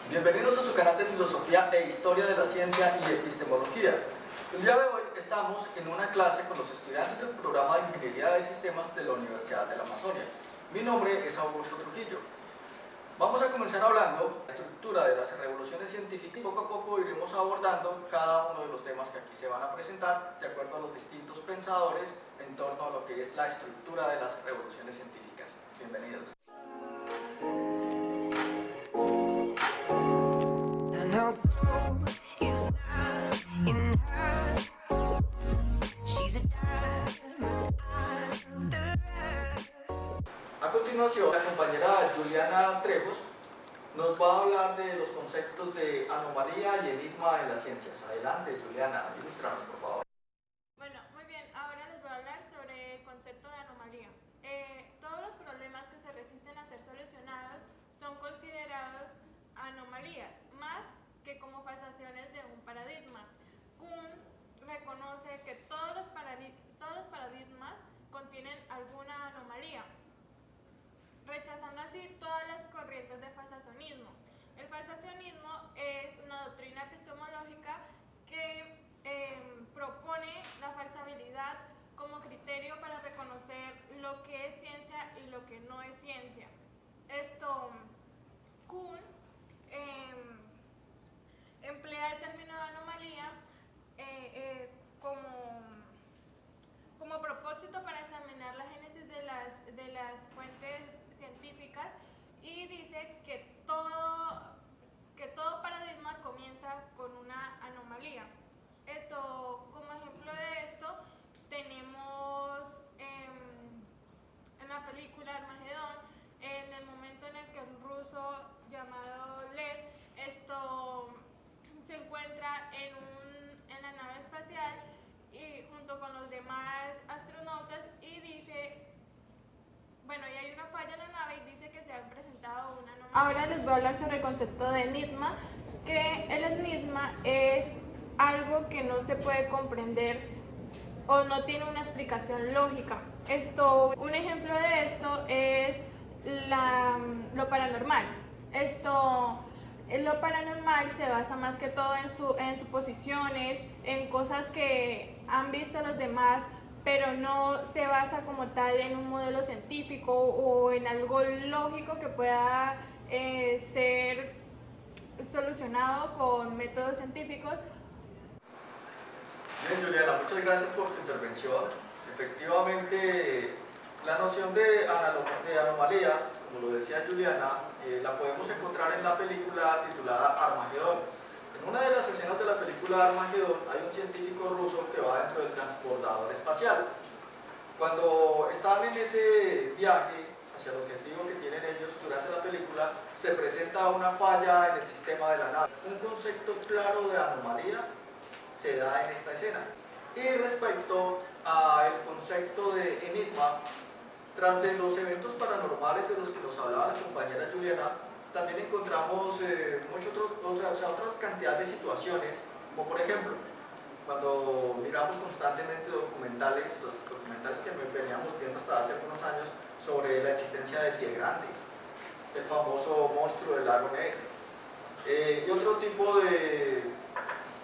Bienvenidos a su canal de Filosofía e Historia de la Ciencia y Epistemología. El día de hoy estamos en una clase con los estudiantes del programa de Ingeniería de Sistemas de la Universidad de la Amazonia. Mi nombre es Augusto Trujillo. Vamos a comenzar hablando de la estructura de las revoluciones científicas y poco a poco iremos abordando cada uno de los temas que aquí se van a presentar de acuerdo a los distintos pensadores en torno a lo que es la estructura de las revoluciones científicas. Bienvenidos. A continuación, la compañera Juliana Trejos nos va a hablar de los conceptos de anomalía y enigma en las ciencias. Adelante, Juliana, ilústranos, por favor. Bueno, muy bien, ahora les voy a hablar sobre el concepto de anomalía. Todos los problemas que se resisten a ser solucionados son considerados anomalías, más que como falsaciones de un paradigma. Kuhn reconoce que todos los paradigmas contienen alguna anomalía, rechazando así todas las corrientes de falsacionismo. El falsacionismo es una doctrina epistemológica que propone la falsabilidad como criterio para reconocer lo que es ciencia y lo que no es ciencia. Kuhn emplea el término de anomalía como propósito para examinar la génesis de las fuentes científicas y dice que todo paradigma comienza con una anomalía. Como ejemplo de esto, tenemos en la película Armagedón, en el momento en el que un ruso llamado Lev se encuentra en la nave espacial y junto con los demás astronautas y dice, y hay una falla en la nave y dice que se ha presentado una anomalía. Ahora les voy a hablar sobre el concepto de enigma, que el enigma es algo que no se puede comprender o no tiene una explicación lógica. Un ejemplo de esto es lo paranormal. Lo paranormal se basa más que todo en suposiciones, en cosas que han visto los demás, pero no se basa como tal en un modelo científico o en algo lógico que pueda ser solucionado con métodos científicos. Bien, Juliana, muchas gracias por tu intervención. Efectivamente, la noción de anomalía, como lo decía Juliana, la podemos encontrar en la película titulada Armagedón. En una de las escenas de la película Armagedón hay un científico ruso que va dentro del transbordador espacial. Cuando están en ese viaje hacia el objetivo que tienen ellos durante la película, se presenta una falla en el sistema de la nave. Un concepto claro de anomalía se da en esta escena. Y respecto al concepto de enigma, tras de los eventos paranormales de los que nos hablaba la compañera Juliana, también encontramos otra cantidad de situaciones, como por ejemplo, cuando miramos constantemente documentales, los documentales que veníamos viendo hasta hace algunos años sobre la existencia del Pie Grande, el famoso monstruo del lago Ness, y otro tipo de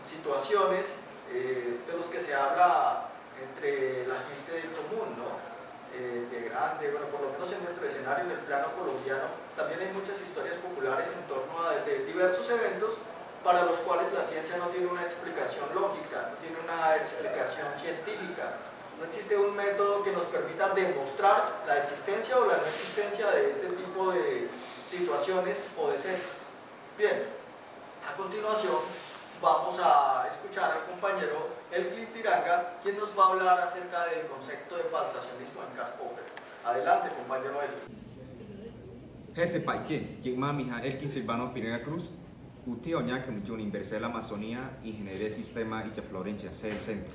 situaciones de los que se habla entre la gente del común, ¿no? Pie Grande, por lo menos en nuestro escenario, en el plano colombiano, también hay muchas historias populares en torno a diversos eventos para los cuales la ciencia no tiene una explicación lógica, no tiene una explicación científica. No existe un método que nos permita demostrar la existencia o la no existencia de este tipo de situaciones o de seres. Bien, a continuación vamos a escuchar al compañero Elkin Tiranga, quien nos va a hablar acerca del concepto de falsacionismo en Karl Popper. Adelante, compañero Elkin. Jesse Paiche, quien mami Elkin Silvano Pineda Cruz, Uti Oñaque Mucho Universidad de la Amazonía, Ingeniería de Sistema y Florencia, sede centro.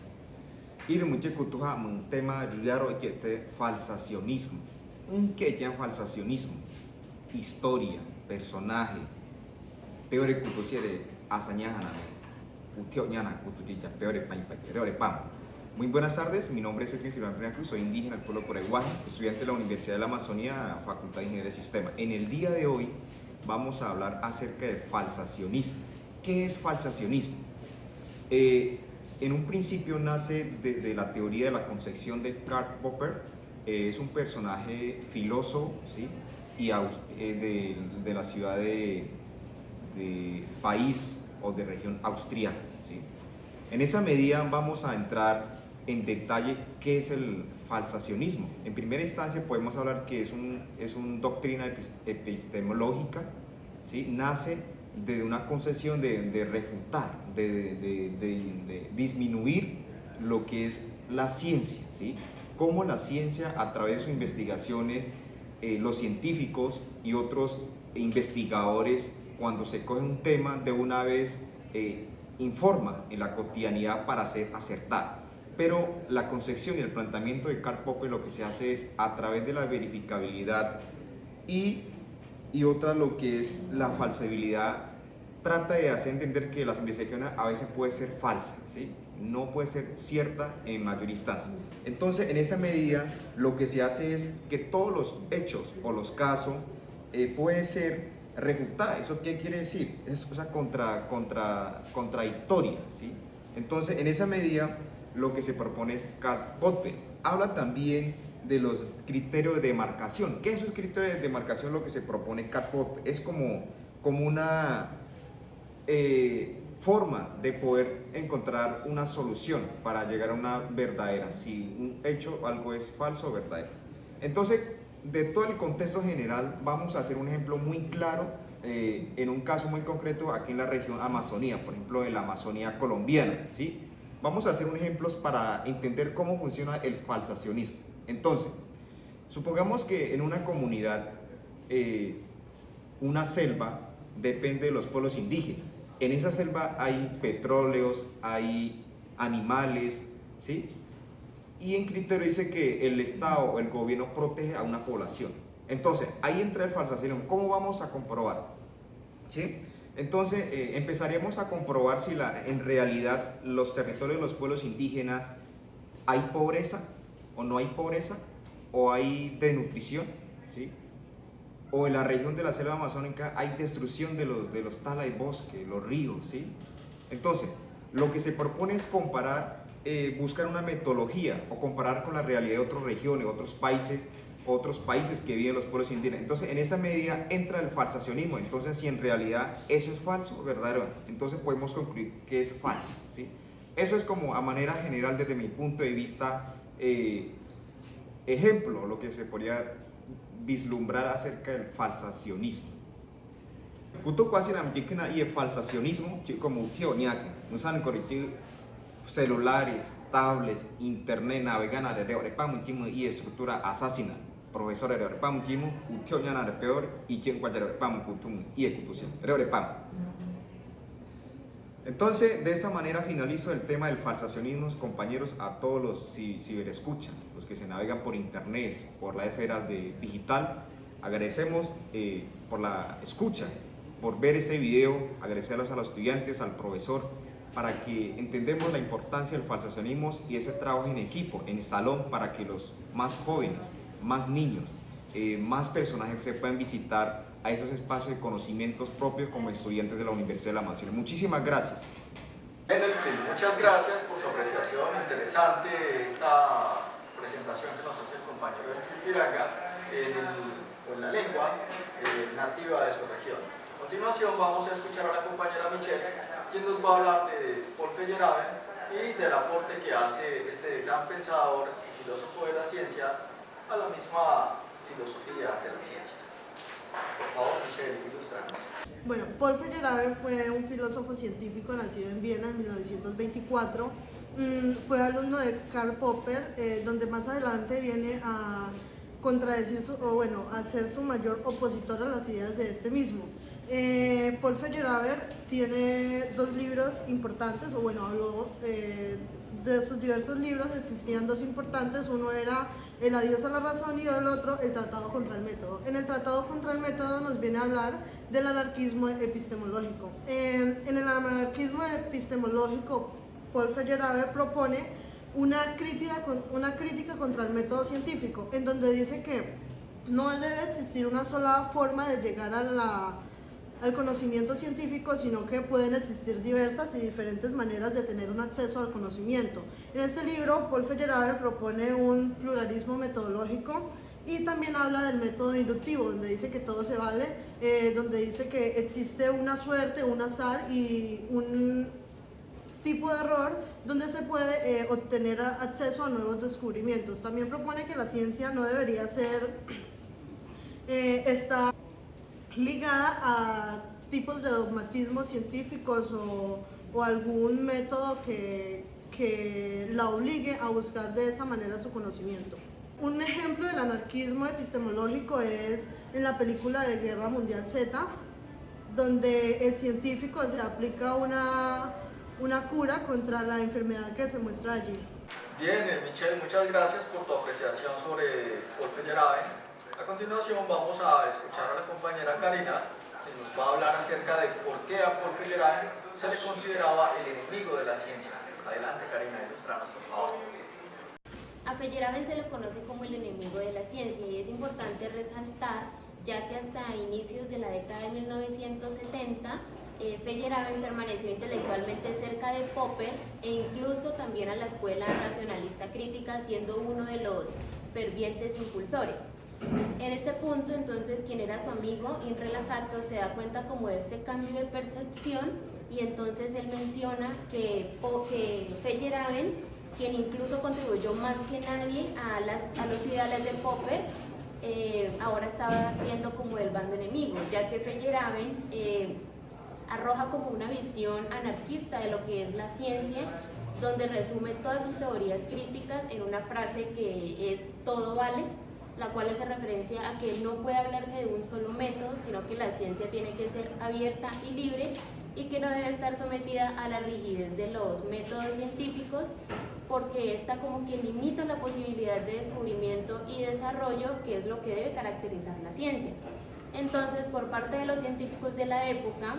Y de mucho cultura, un tema de que falsacionismo. Un que ya falsacionismo, historia, personaje, peor cultura de asañana. Muy buenas tardes, mi nombre es Elkin Silvano Pineda Cruz, soy indígena del pueblo Coreguaje, estudiante de la Universidad de la Amazonía, Facultad de Ingeniería de Sistema. En el día de hoy vamos a hablar acerca de falsacionismo. ¿Qué es falsacionismo? En un principio nace desde la teoría de la concepción de Karl Popper. Es un personaje filósofo, ¿sí? Y de la ciudad de país o de región austríaca, ¿sí? En esa medida vamos a entrar en detalle qué es el falsacionismo. En primera instancia podemos hablar que es una doctrina epistemológica, ¿sí? Nace de una concepción de refutar, de disminuir lo que es la ciencia, ¿sí? Cómo la ciencia, a través de sus investigaciones, los científicos y otros investigadores, cuando se coge un tema, de una vez informa en la cotidianidad para ser acertada. Pero la concepción y el planteamiento de Karl Popper lo que se hace es a través de la verificabilidad y otra lo que es la falsabilidad, trata de hacer entender que las investigaciones a veces pueden ser falsas, ¿sí? No puede ser cierta en mayor instancia. Entonces, en esa medida, lo que se hace es que todos los hechos o los casos pueden ser refutados. ¿Eso qué quiere decir? Es cosa contradictoria, ¿sí? Entonces, en esa medida, lo que se propone es Karl Popper. Habla también de los criterios de demarcación. ¿Qué es esos criterios de demarcación? Lo que se propone Karl Popper es como una forma de poder encontrar una solución para llegar a una verdadera, si un hecho o algo es falso o verdadero. Entonces, de todo el contexto general, vamos a hacer un ejemplo muy claro en un caso muy concreto aquí en la región Amazonía, por ejemplo en la Amazonía colombiana, ¿sí? Vamos a hacer un ejemplo para entender cómo funciona el falsacionismo. Entonces, supongamos que en una comunidad, una selva depende de los pueblos indígenas. En esa selva hay petróleos, hay animales, ¿sí? Y en criterio dice que el Estado o el gobierno protege a una población. Entonces, ahí entra el falsacionismo. ¿Cómo vamos a comprobar? ¿Sí? Entonces, empezaríamos a comprobar si en realidad los territorios de los pueblos indígenas hay pobreza o no hay pobreza, o hay desnutrición, ¿sí? O en la región de la selva amazónica hay destrucción de los talas de bosque, los ríos, ¿sí? Entonces, lo que se propone es comparar, buscar una metodología o comparar con la realidad de otras regiones, otros países que viven los pueblos indígenas. Entonces, en esa medida entra el falsacionismo. Entonces, si en realidad eso es falso o verdadero, entonces podemos concluir que es falso, ¿sí? Eso es como a manera general desde mi punto de vista, ejemplo, lo que se podría vislumbrar acerca del falsacionismo. Kuto kwasi nam jikna y el falsacionismo como teoñaque, musan corregir celulares, tablets, internet, navegana de repam y estructura asesina. Profesor de repam jimu, utioñana de peor y quien cuadra repam kutum y ecutución. Repam. Entonces, de esta manera finalizo el tema del falsacionismo, compañeros, a todos los ciberescuchas, los que se navegan por internet, por las esferas digital. Agradecemos por la escucha, por ver este video, agradecerles a los estudiantes, al profesor, para que entendamos la importancia del falsacionismo y ese trabajo en equipo, en salón, para que los más jóvenes, más niños, más personajes se puedan visitar a esos espacios de conocimientos propios como estudiantes de la Universidad de la Amazonía. Muchísimas gracias. Muchas gracias por su apreciación. Interesante esta presentación que nos hace el compañero del Piranga en la lengua nativa de su región. A continuación vamos a escuchar a la compañera Michelle, quien nos va a hablar de Paul Feyerabend y del aporte que hace este gran pensador y filósofo de la ciencia a la misma filosofía de la ciencia. Por favor, Michelle, ilústranos. Bueno, Paul Feyerabend fue un filósofo científico nacido en Viena en 1924. Fue alumno de Karl Popper, donde más adelante viene a contradecir a ser su mayor opositor a las ideas de este mismo. Paul Feyerabend tiene dos libros importantes, habló de sus diversos libros. Existían dos importantes. Uno era El adiós a la razón y el otro El tratado contra el método. En el tratado contra el método nos viene a hablar del anarquismo epistemológico. En el anarquismo epistemológico, Paul Feyerabend propone una crítica contra el método científico, en donde dice que no debe existir una sola forma de llegar al conocimiento científico, sino que pueden existir diversas y diferentes maneras de tener un acceso al conocimiento. En este libro, Paul Feyerabend propone un pluralismo metodológico y también habla del método inductivo, donde dice que todo se vale, donde dice que existe una suerte, un azar y un tipo de error donde se puede obtener acceso a nuevos descubrimientos. También propone que la ciencia no debería ser está ligada a tipos de dogmatismos científicos o algún método que la obligue a buscar de esa manera su conocimiento. Un ejemplo del anarquismo epistemológico es en la película de Guerra Mundial Z, donde el científico se aplica una cura contra la enfermedad que se muestra allí. Bien, Michelle, muchas gracias por tu apreciación sobre Paul Feyerabend. A continuación vamos a escuchar a la compañera Karina, que nos va a hablar acerca de por qué a Paul Feyerabend se le consideraba el enemigo de la ciencia. Adelante, Karina, ilustranos, por favor. A Feyerabend se le conoce como el enemigo de la ciencia y es importante resaltar, ya que hasta inicios de la década de 1970 Feyerabend permaneció intelectualmente cerca de Popper e incluso también a la escuela racionalista crítica, siendo uno de los fervientes impulsores. En este punto, entonces, quien era su amigo, Imre Lakatos, se da cuenta como de este cambio de percepción y entonces él menciona que Feyerabend, quien incluso contribuyó más que nadie a los ideales de Popper, ahora estaba siendo como del bando enemigo, ya que Feyerabend arroja como una visión anarquista de lo que es la ciencia, donde resume todas sus teorías críticas en una frase que es todo vale, la cual hace referencia a que no puede hablarse de un solo método, sino que la ciencia tiene que ser abierta y libre y que no debe estar sometida a la rigidez de los métodos científicos, porque esta como que limita la posibilidad de descubrimiento y desarrollo, que es lo que debe caracterizar la ciencia. Entonces, por parte de los científicos de la época,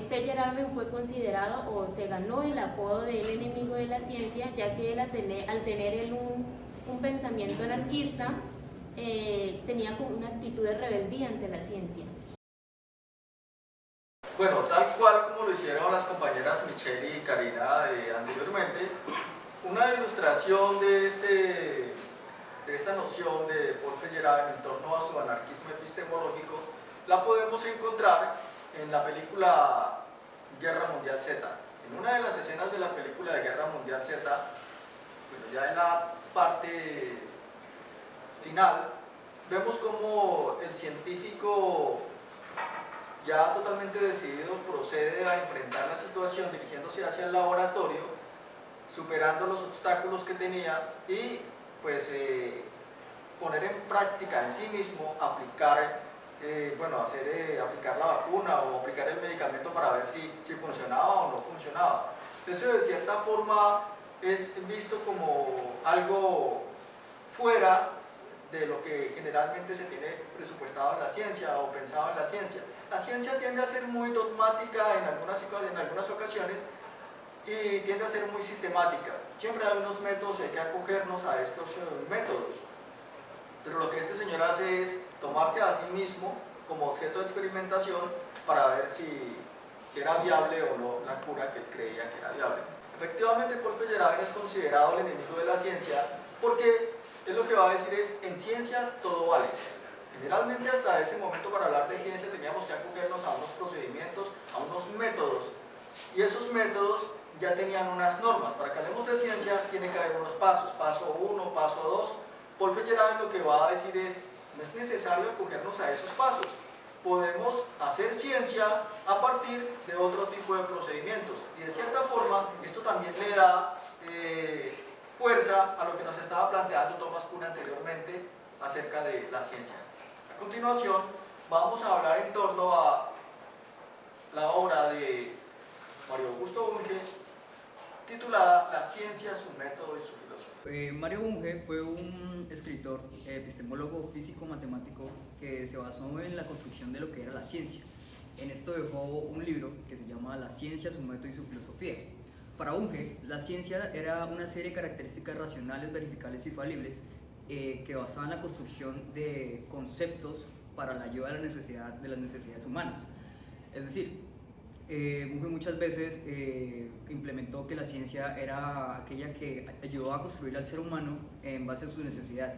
Feyerabend fue considerado o se ganó el apodo del enemigo de la ciencia, ya que él, al tener él un pensamiento anarquista, tenía como una actitud de rebeldía ante la ciencia. Bueno, tal cual como lo hicieron las compañeras Michelle y Karina anteriormente, una ilustración de esta noción de Paul Feyerabend en torno a su anarquismo epistemológico la podemos encontrar en la película Guerra Mundial Z. En una de las escenas de la película de Guerra Mundial Z, bueno, ya en la parte final, vemos como el científico, ya totalmente decidido, procede a enfrentar la situación dirigiéndose hacia el laboratorio, superando los obstáculos que tenía y pues poner en práctica en sí mismo, aplicar la vacuna o aplicar el medicamento para ver si funcionaba o no funcionaba. Eso de cierta forma es visto como algo fuera de lo que generalmente se tiene presupuestado en la ciencia o pensado en la ciencia. La ciencia tiende a ser muy dogmática en algunas ocasiones y tiende a ser muy sistemática. Siempre hay unos métodos y hay que acogernos a estos métodos. Pero lo que este señor hace es tomarse a sí mismo como objeto de experimentación para ver si era viable o no la cura que él creía que era viable. Efectivamente, Paul Feyerabend es considerado el enemigo de la ciencia porque él lo que va a decir es, en ciencia todo vale. Generalmente hasta ese momento para hablar de ciencia teníamos que acogernos a unos procedimientos, a unos métodos, y esos métodos ya tenían unas normas. Para que hablemos de ciencia tiene que haber unos pasos, paso 1, paso 2. Paul Feyerabend lo que va a decir es, no es necesario acogernos a esos pasos. Podemos hacer ciencia a partir de otro tipo de procedimientos. Y de cierta forma, esto también le da fuerza a lo que nos estaba planteando Thomas Kuhn anteriormente acerca de la ciencia. A continuación, vamos a hablar en torno a la obra de Mario Augusto Bunge, titulada La ciencia, su método y su filosofía. Mario Bunge fue un escritor, epistemólogo, físico, matemático que se basó en la construcción de lo que era la ciencia. En esto dejó un libro que se llama La ciencia, su método y su filosofía. Para Bunge, la ciencia era una serie de características racionales, verificables y falibles que basaban la construcción de conceptos para la ayuda de las necesidades humanas. Es decir, Bunge muchas veces implementó que la ciencia era aquella que ayudó a construir al ser humano en base a su necesidad.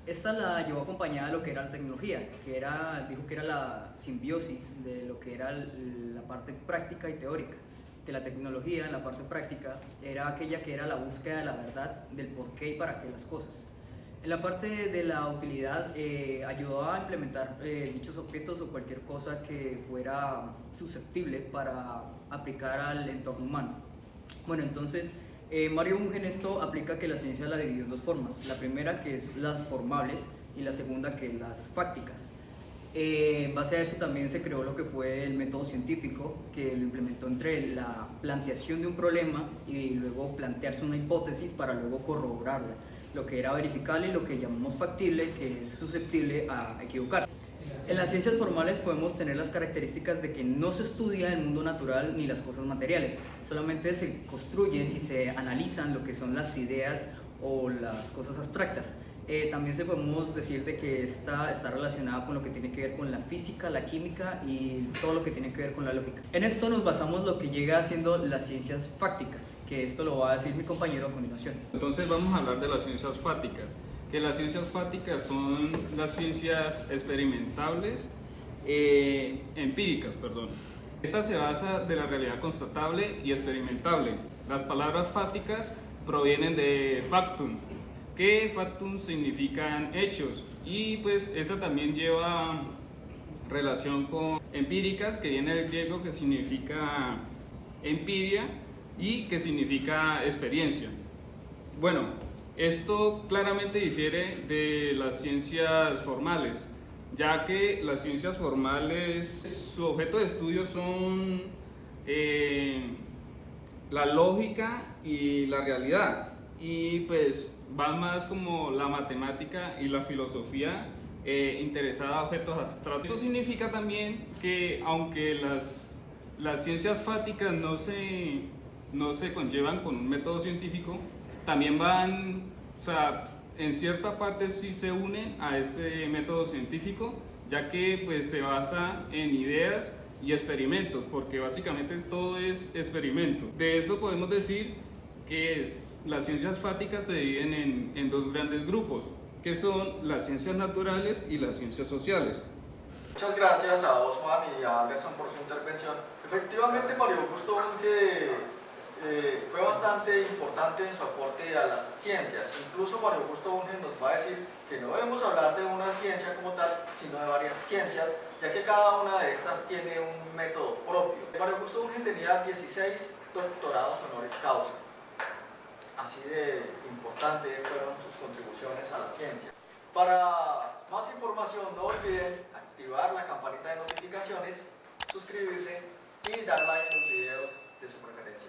Esta la llevó acompañada de lo que era la tecnología, dijo que era la simbiosis de lo que era la parte práctica y teórica. Que la tecnología en la parte práctica era aquella que era la búsqueda de la verdad, del por qué y para qué las cosas. En la parte de la utilidad ayudó a implementar dichos objetos o cualquier cosa que fuera susceptible para aplicar al entorno humano. Bueno, entonces Mario Bunge en esto aplica que la ciencia la dividió en dos formas. La primera, que es las formables, y la segunda, que es las fácticas. En base a esto también se creó lo que fue el método científico, que lo implementó entre la planteación de un problema y luego plantearse una hipótesis para luego corroborarla, lo que era verificable y lo que llamamos factible, que es susceptible a equivocarse. En las ciencias formales podemos tener las características de que no se estudia el mundo natural ni las cosas materiales, solamente se construyen y se analizan lo que son las ideas o las cosas abstractas. También se podemos decir de que está relacionada con lo que tiene que ver con la física, la química y todo lo que tiene que ver con la lógica. En esto nos basamos lo que llega siendo las ciencias fácticas, que esto lo va a decir mi compañero a continuación. Entonces vamos a hablar de las ciencias fácticas, que las ciencias fácticas son las ciencias experimentables, empíricas, perdón. Esta se basa de la realidad constatable y experimentable. Las palabras fáticas provienen de factum, que factum significan hechos, y pues esta también lleva relación con empíricas, que viene del griego, que significa empiria y que significa experiencia. Bueno, esto claramente difiere de las ciencias formales, ya que las ciencias formales, su objeto de estudio son la lógica y la realidad, y pues van más como la matemática y la filosofía interesada a objetos abstractos. Eso significa también que aunque las ciencias fáticas no se conllevan con un método científico, también van, o sea, en cierta parte sí se unen a este método científico, ya que pues se basa en ideas y experimentos, porque básicamente todo es experimento. De esto podemos decir que las ciencias fáticas se dividen en dos grandes grupos, que son las ciencias naturales y las ciencias sociales. Muchas gracias a vos, Juan, y a Anderson por su intervención. Efectivamente, Mario Augusto Bunge fue bastante importante en su aporte a las ciencias. Incluso Mario Augusto Bunge nos va a decir que no debemos hablar de una ciencia como tal, sino de varias ciencias, ya que cada una de estas tiene un método propio. Mario Augusto Bunge tenía 16 doctorados honoris causa. Así de importante fueron sus contribuciones a la ciencia. Para más información no olviden activar la campanita de notificaciones, suscribirse y dar like a los videos de su preferencia.